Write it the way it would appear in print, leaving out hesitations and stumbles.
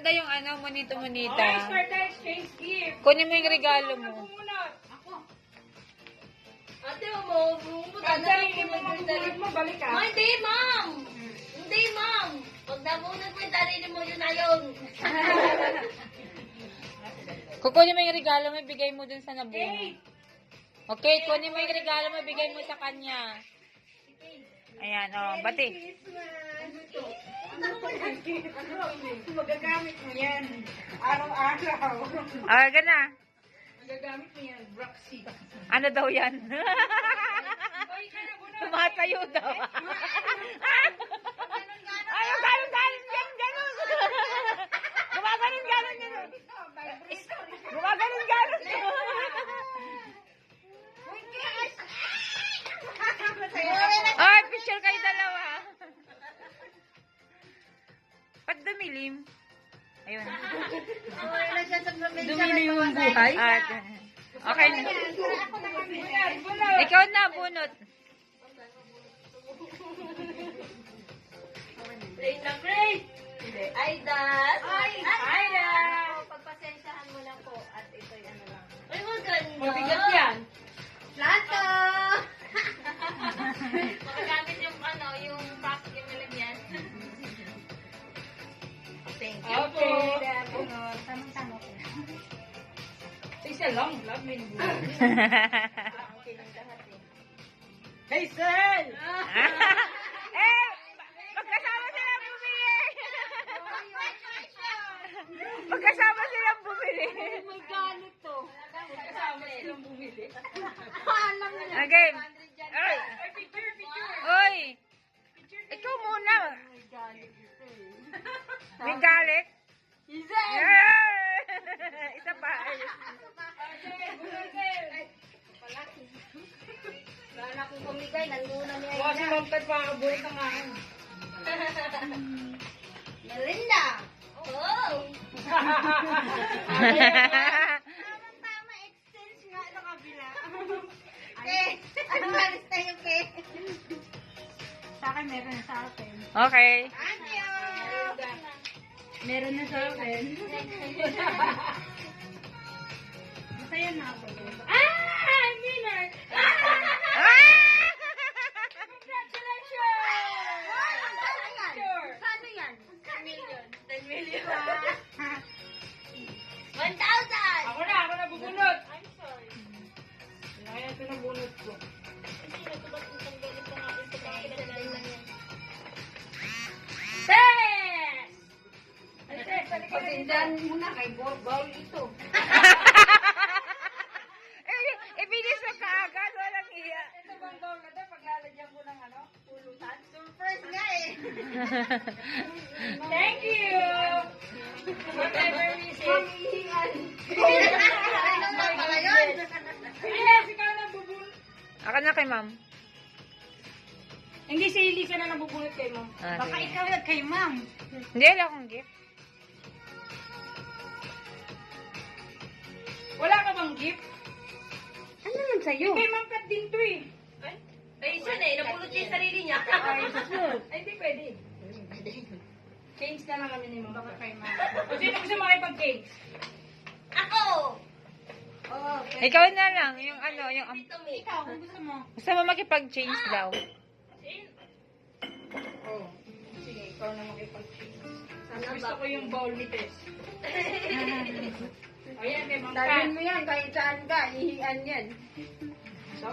maganda yung ano, monito-monita. Okay, start tayo, exchange gift. Kunin mo yung regalo mo. Ate, bumumunod Pag na sarili mo mabubulot mo, balik ka. Hindi, ma'am! Hindi, ma'am! Pag nabunod mo yung sarili mo, yun na yun. Kukunin mo yung regalo mo, bigay mo dun sa nabunod. Okay, kunin mo yung regalo mo, bigay mo sa kanya. Ayan, oh, bati. Magagamit mo yan. Araw-araw. Ah, gana. Magagamit mo yan, Broxy. Ano daw yan? Oy, kana mo na. Tumatayo daw. Ay, yung ganon-ganon yan, ganon. Gumaganon-ganon yan. Gumaganon-ganon yan. Ay, picture kayo dalawa. Ba't dumilim? Ayun. Dumili yung buhay? At, okay na. Ikaw na, bunot. Great na great! Ay, das! Ay, das! Pagpasensyahan mo lang po at ito'y ano lang. Ay, maganda! Mabigat yan. Plato! Magagamit yung ano, yung pack, yung nilagyan. Thank you po. Okay. Tamang-tama po. Isa lang, love me. Okay lang lahat eh. Hey, Sel! Eh, magkasama silang bumili. Magkasama silang bumili. May galit to. Kasama silang bumili. Alam mo na. Okay. Ay, Ay, picture, picture. oy. Ikaw muna. May galit ito eh. May galit. Isa! Yeah! Isa pa. Wala akong pumigay, nanduna niya Kasi yun. mampad pa kabulit ng akin. Melinda! Oh! Tama, exchange nga sa kabila. Eh, ano malis tayo, Pe? Sa akin, meron na sa akin. Okay. Thank you! Meron na sa akin. Masaya na ako. Ah! Winner! Ah! Congratulations! Paano yan? 10 million. 1,000! Ako na bubunot. I'm sorry. Kaya ito na bunot ko. Tess! Ay, Tess, Patindahan mo na kay Bowl ito. Ibilis na kaagad. Walang iya. ito bang bowl na ito? Paglalagyan ko ng ano? Pulutan? Surprise nga eh. Thank you! Whatever we say. Mamihingan. Ano ba pala yun? Yes, ikaw na bubunot. Ako na kay ma'am. Hindi, si Lisa na nabubunot kay Ma'am. Ah, Baka sige. ikaw yan kay ma'am. Hindi, wala akong gift. Wala ka bang gift? Ano naman sa'yo? Kay Ma'am Kat din to eh. Ay, siya na eh. Napulot niya yung sarili niya. Ay, hindi pwede. Change na lang kami ni Ma'am. Baka kay Ma'am. O sino gusto makipag-change? Ako! Oo. Ikaw na lang. Yung ano, yung... Dito, me. Ikaw, kung gusto mo. Gusto mo makipag-change daw. Oh. Sige, ikaw na makipag-change. Sana Gusto ba? ko yung bowl ni Tess. Ayan, kay Ma'am Dalhin Kat. mo yan kahit saan ka. Ihian yan. So,